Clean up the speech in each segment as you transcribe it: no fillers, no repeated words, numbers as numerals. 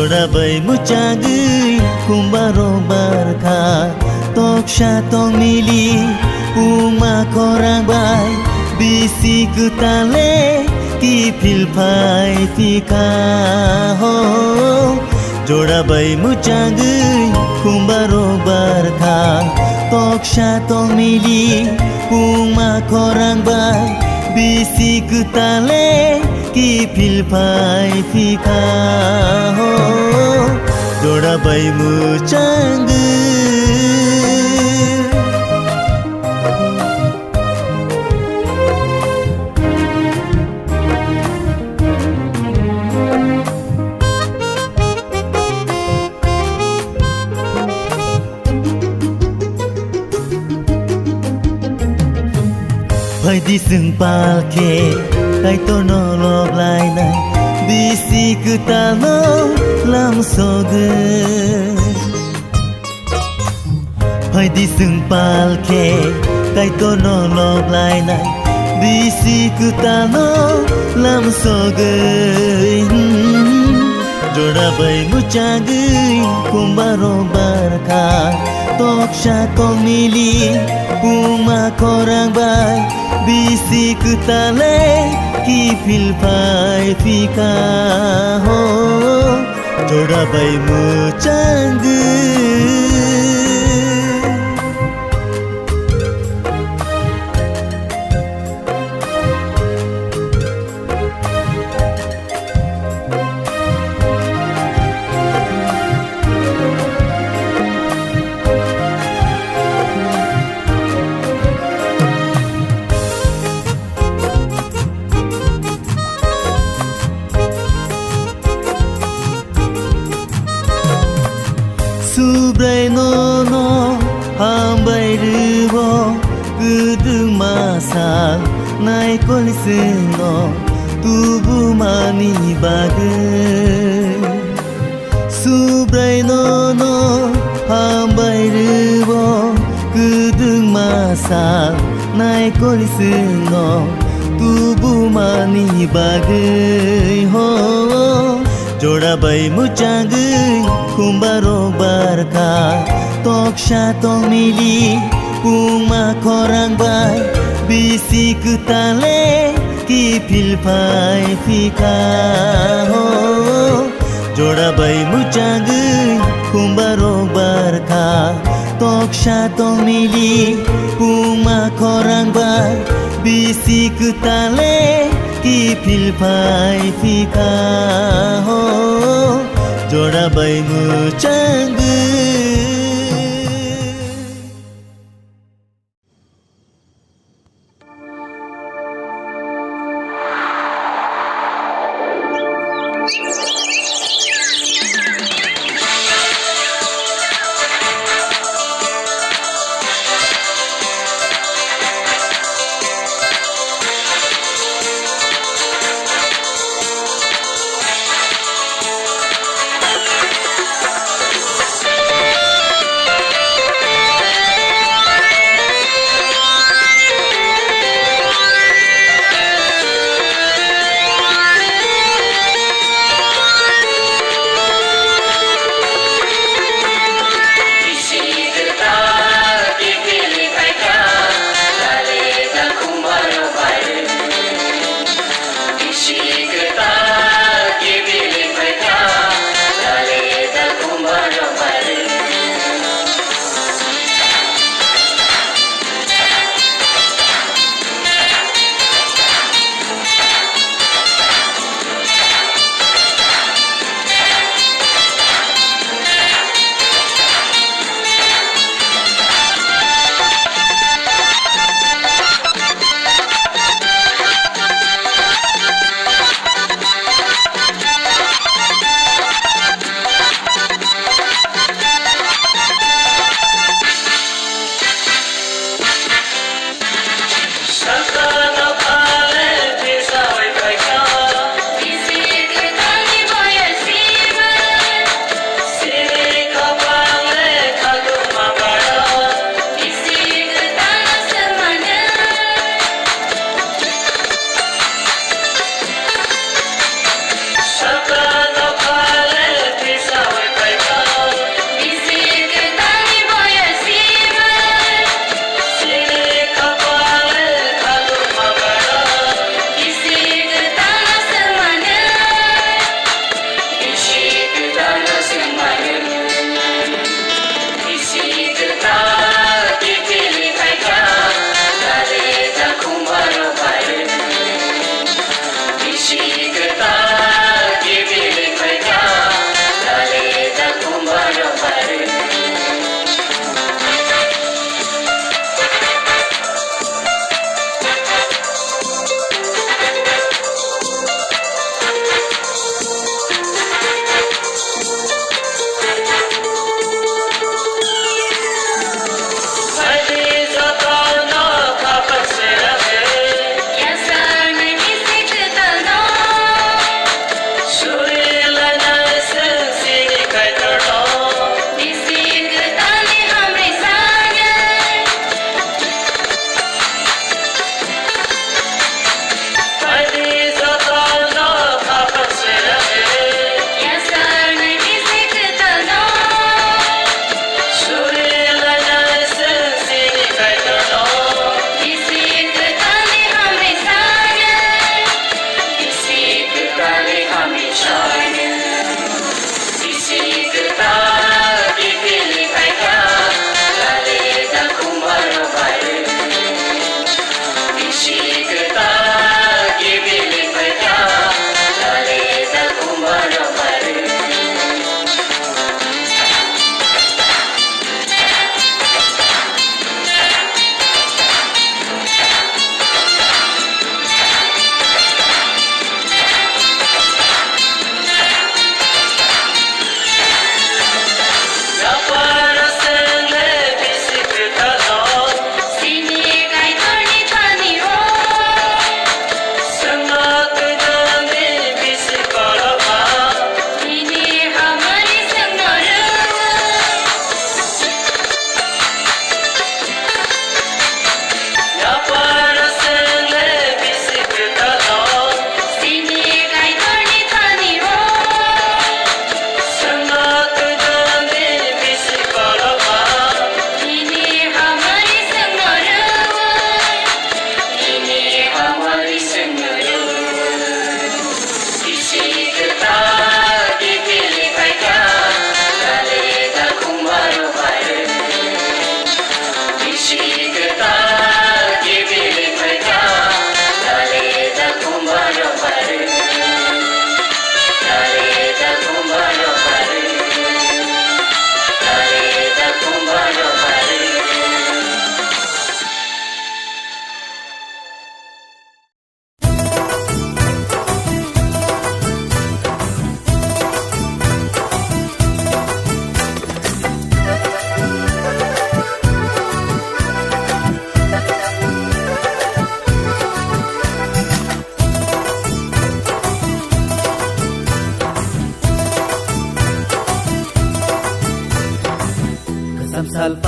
Jorabai mucagui kumbaro barka Toksha tomili uma korang bai Bisi kutale ki philphai fika ho Jorabai mucagui kumbaro barka Toksha tomili uma korang bai Bisi kutale ki philphai fika ho Jorabai mucagui Phai di sừng palke kai to no lop lai nai bisi kuta no lam so ge Phai di sừng palke kai to no lop lai nai bisi kuta no lam so ge Jorabai mucagui kumbaro barka Toksha tomili uma korang bai Bisi kutale ki philphai fika ho Jorabai mucagui Subrai no no hambai rubo gudung masal nai kolising no tubu mani bage Subrai no no hambai rubo gudung masal nai kolising no tubu mani bage ho Jorabai mucagui kumbaro barka Toksha tomili uma korang bai Bisi kutale ki philphai fika ho Jorabai mucagui kumbaro barka Toksha tomili uma korang bai Bisi kutale ki philphai fika ho Jorabai mucagui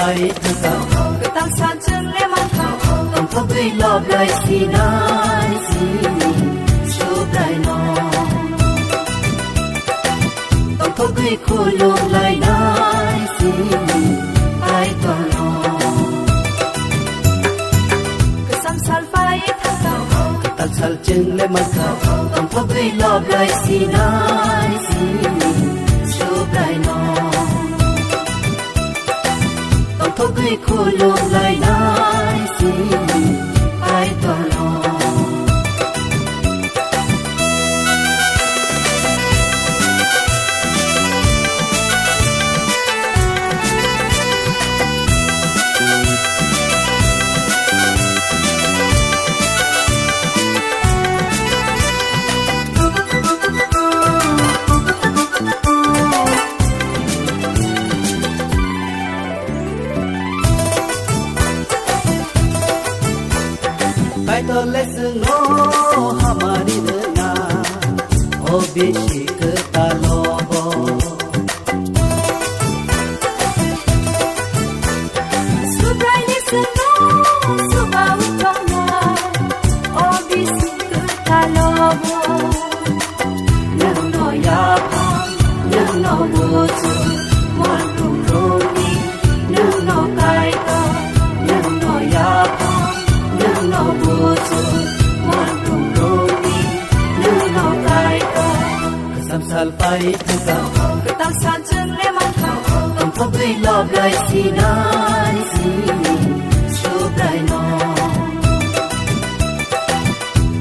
pai thaka Ketang sanjung lemon kau tong thogui lob lai sinai si su dai no tong thogui khulung lai nai si ai to no Kesam salpai thaka tal sal ching lemon kau tong thogui lob lai sinai si su dai no thogui khulung lai nai si ai to no Kai to lesson no hamari na o bishik ta lobo Subrai nisno subau tongna O bisik talobo nang no ya phang nang no buzu mon rum rumi nang no kai to nang no ya phang nang no buzu mon rum rumi nang no kai to sam sal pai thaka Ketang sanjung lemon kau tong thogui lob lai sinai si su dai no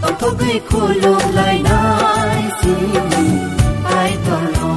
tong thogui khulung lai nai si ai to no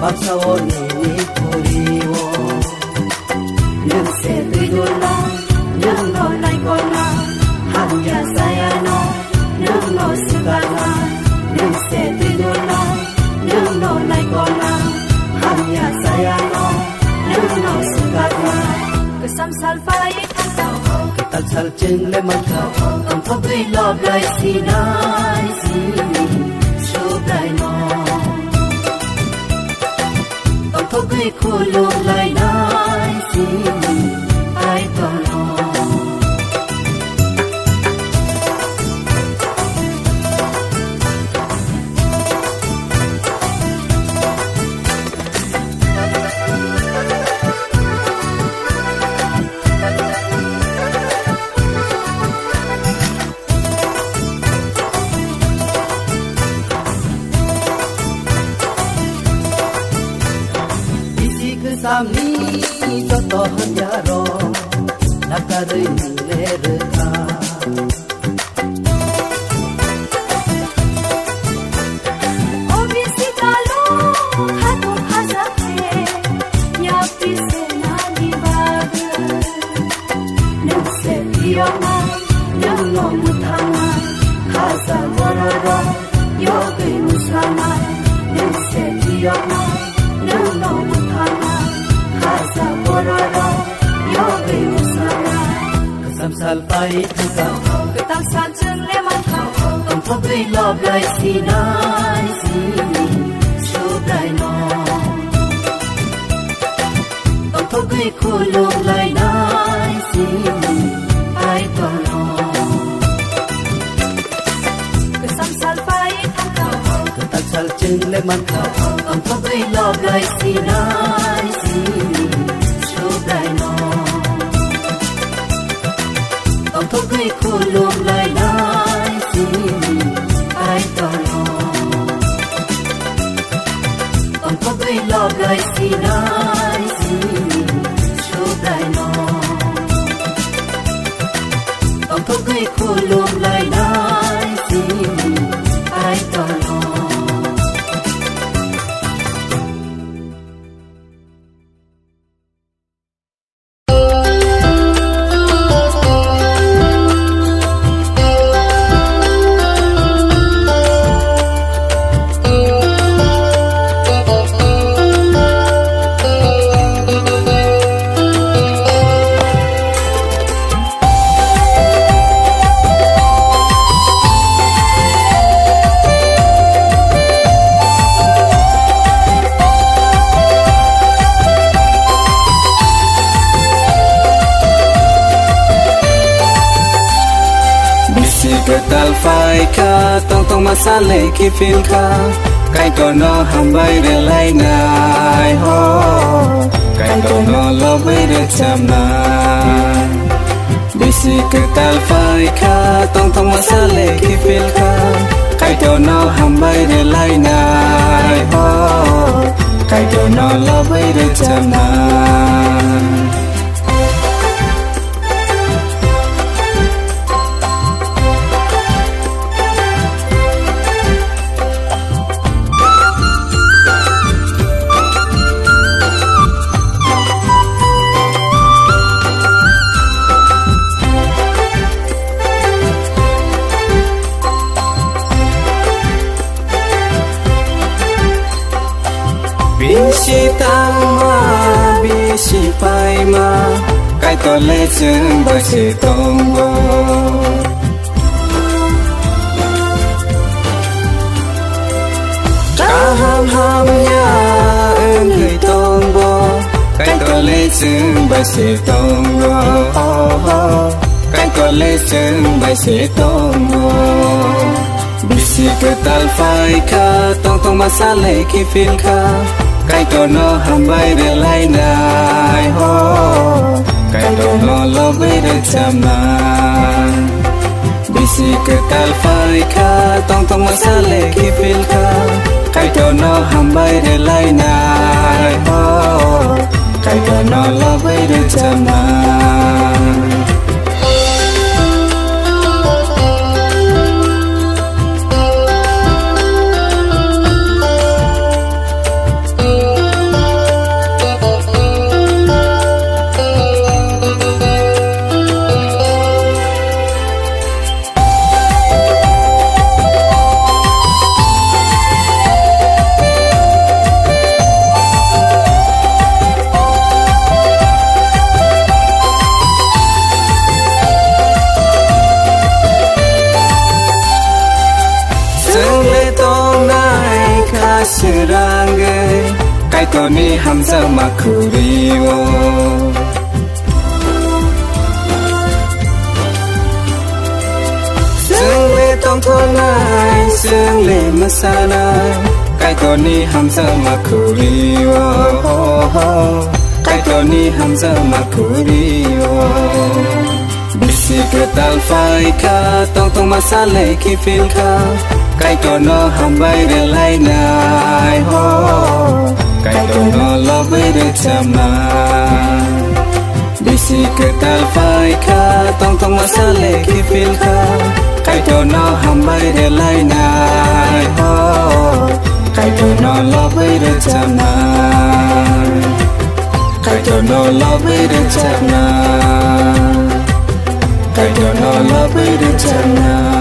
Baksawo ni puriwo Nung se tuidola Nung no lai kona Hanya saya no Nung no sugana Nung se tuidola Nung no lai kona Hanya saya no Nung no sugana Kesam salpai thaka Ketal sal ching lemon kau Tong thogui lob lai sinai si su dai no thogui khulung lai nai si ai to no samni to to hanjaro nakarei nile ka Obisitalo hatu hazate ya pisena divag nse pioma no mutama khaza warara yogi musama nse pioma no mutama khaza warara yogi musama kasam sal pai thaka Ketang sanjung lemon kau tong thogui lob lai sinai si su dai no tong thogui khulung lai nai si ai to no Kesam salpai thaka ketal sal ching lemon kau tong thogui lob lai sinai si su dai no tong thogui khulung lai nai si ai to no tong thogui lob lai sinai si su dai no say kulum lai lai si ai to lo tal phai ka tong tong masale ki fil ka kai to no ham bai de lai nai ho kai to no lo bai de cham na bisi ke tal phai ka tong tong masale ki fil ka kai to no ham bai de lai nai ho kai to no lo bai de cham na Bisi tama bisi pai ma kai to le chừng bởi si tông go ca ham ham ya ơn người tông go kai to le chừng bởi si tông go kai to le chừng bởi si tông go bisi ke tal phai ka tong tong masale ki fil ka kai to no ham bai de lai nai ho kai to no lo bai de cham na bisi ke tal phai ka tong tong masale ki fil ka kai to no ham bai de lai nai ho kai to no lo bai de cham na Serangai kai to ni hamza makuriwo Sương lê tong thôn nai sương lê masana kai to ni hamza makuriwo kai to ni hamza makuriwo bisi ke tal phai ka tong tong masale ki fil ka kai to no ham bai de lai nai ho kai to no lo bai de cham na bisi ke tal phai ka tong tong masale ki fil ka kai to no ham bai de lai nai ho kai to no lo bai de cham na kai to no lo bai de cham na kai to no lo bai de cham na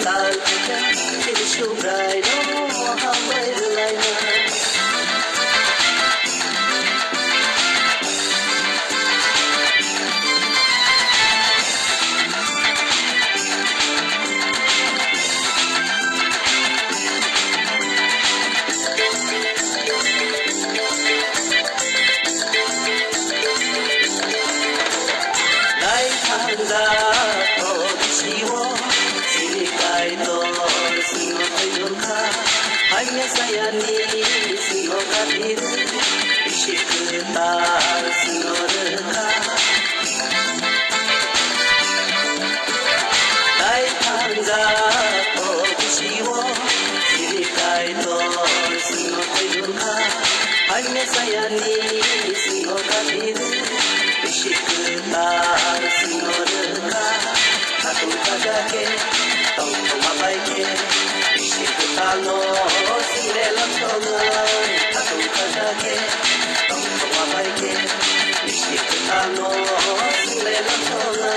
tal Tiri shubrai no hambai laina Sayani sino kadir ishiktar sino rekha Dai thangza to shiwo sirikai to sino kayurkha Hanya sayani sino kadir ishiktar sino rekha Aku kagake tong mabaike ishikutano Silela tonga, aku kagake, tong mabaike, ishikutano, silela tonga,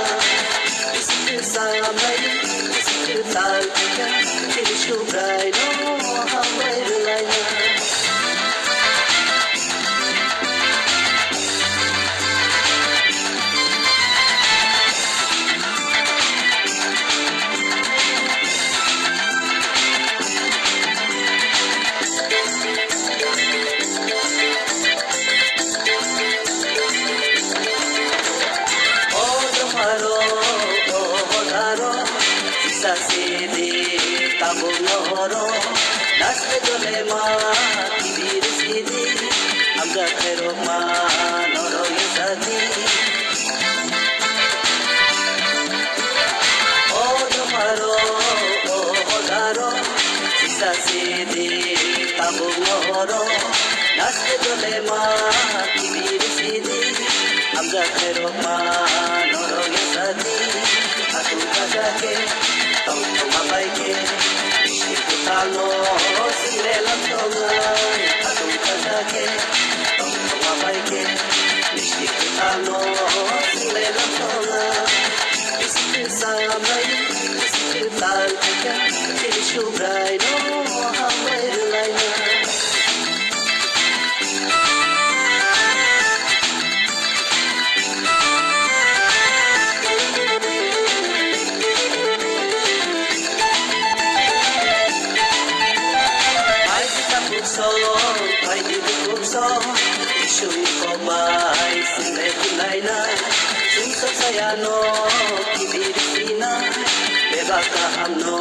isikisamai, isikitalia, tiri shubrai no hambai laina. Nasce dolema, kibir sidi, amga khero ma, noro yesadi. Oh domaro, oh daro, sisa sidi, tabu noro. Nasce dolema, kibir sidi, amga khero ma, noro yesadi. Aku kagake, tong mabaike. Talo silela tonga aku kagake tong mabaike ishikutano silela tonga isikisamai isikitalia tiri shubrai no hambai laina Ishui komai sile kulaina Sinsa sayano kibir sina Bebaka hamno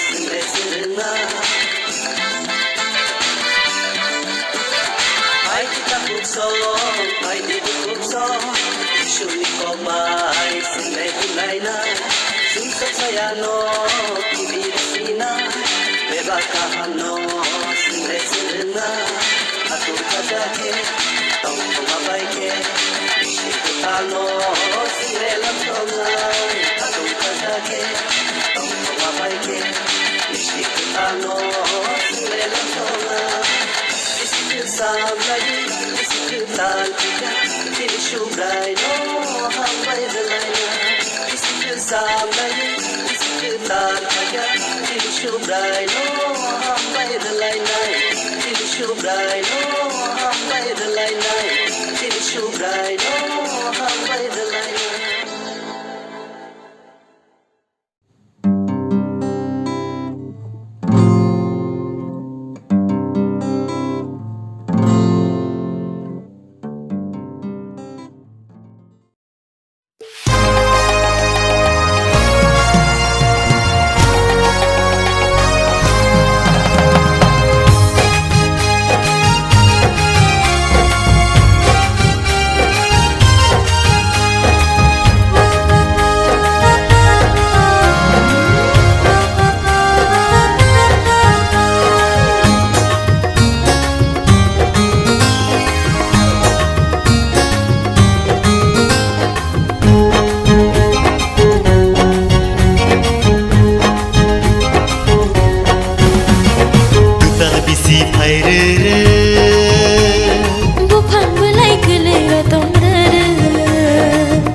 sile sirna Hai kita kukso, hai dibu kukso Ishui komai sile kulaina Sinsa sayano kibir sina Bebaka hamno sile sirna Aku kagake, tong mabaike, ishikutano, silela tonga. Aku kagake, tong mabaike, ishikutano, silela tonga. Isikisamai, isikitalia, tiri shubrai no hambai laina. Isikisamai, isikitalia, tiri shubrai no hambai laina. Tiri shubrai no hambai laina. Tiri shubrai no hambai laina.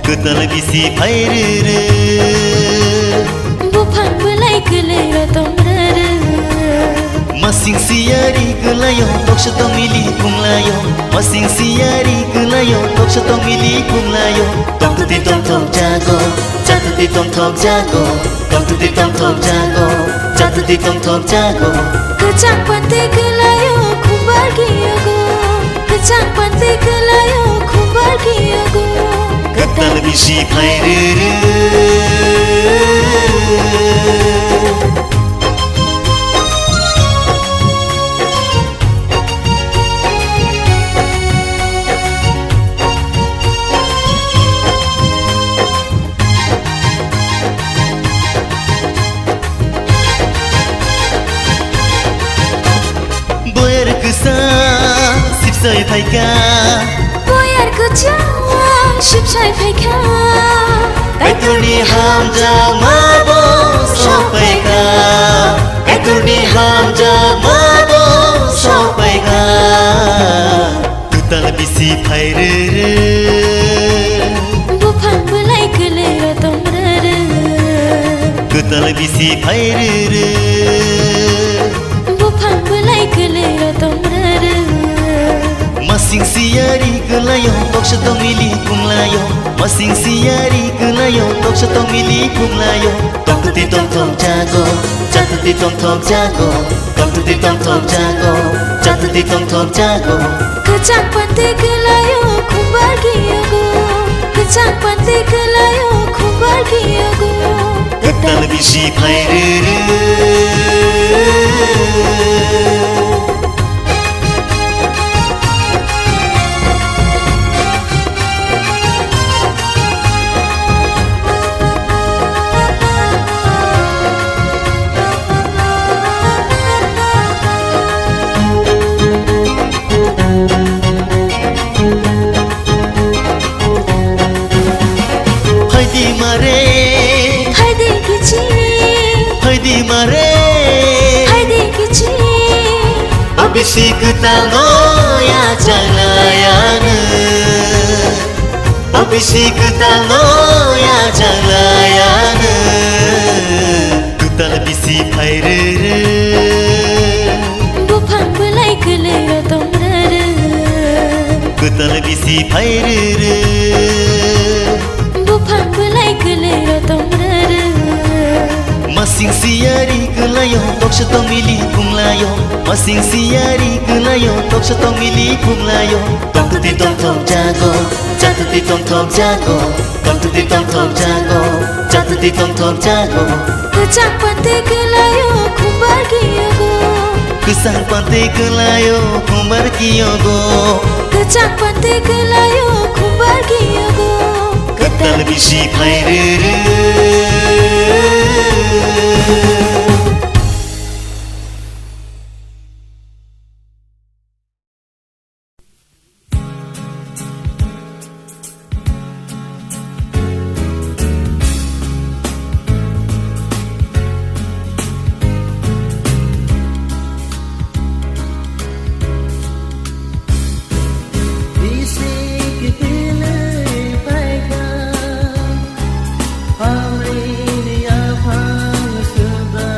Kutal bisi payrir Bu pang belai kele gelayo tokso tomili kumlayo masing siari gelayo tokso tomili kumlayo tom tu ti tom tom jago jatu ti tom tom jago tom tu ti tom tom jago jatu ti tom tom jago kecang pantai gelayo kumbar giyago kecang pantai gelayo kumbar giyago ketal bisi phairere Sipsai phaika boyar kuchawa sipsai phaika Kaituni hamja mabo sopaika Kaituni hamja mabo sopaika Tutal bisi phairere bufang belai kelero tomrere Tutal bisi phairere bufang belai kelero tomrere masing siari gelayo tokso tomili kumlayo masing siari gelayo tokso tomili kumlayo tom tu ti tom tom jago jatu ti tom tom jago tom tu ti tom tom jago jatu ti tom tom jago kecang pantai gelayo kumbar giyago kecang pantai gelayo kumbar giyago ketal bisi phairere Abisi ketalo ya jalayan Abisi ketalo ya jalayan Kutal bisi phairere bufang belai kelero tomrere Kutal bisi phairere bufang belai kelero tomrere masing siari gelayo tokso tomili kumlayo masing siari gelayo tokso tomili kumlayo tom tu ti tom tom jago jatu ti tom tom jago tom tu ti tom tom jago jatu ti tom tom jago kecang pantai gelayo kumbar giyago kesang pantai gelayo kumbar giyago kecang pantai gelayo kumbar giyago ketal bisi phairere Hamri dia phang sebab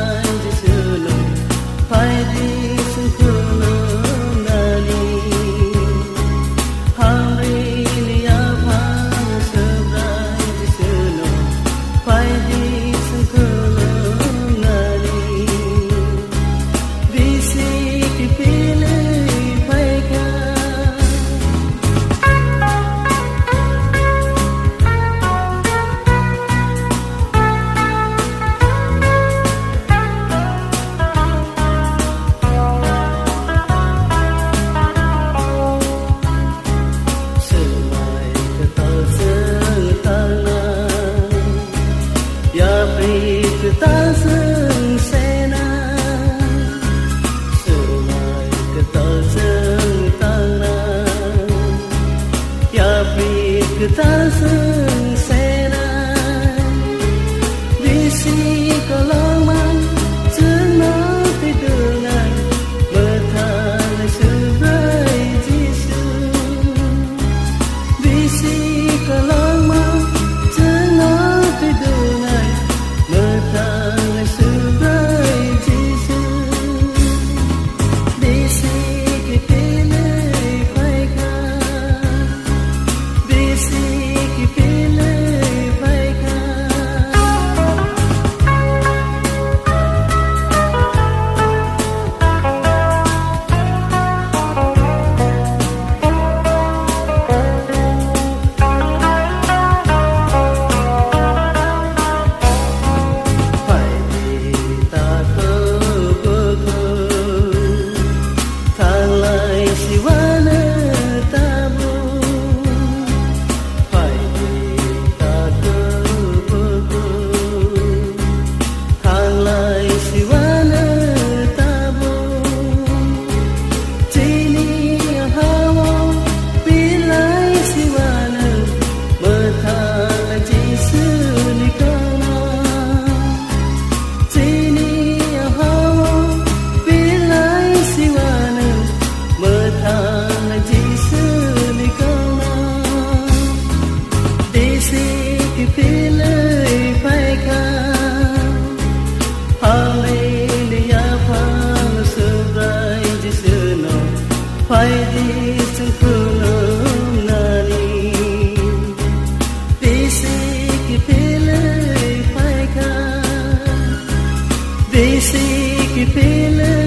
basic pela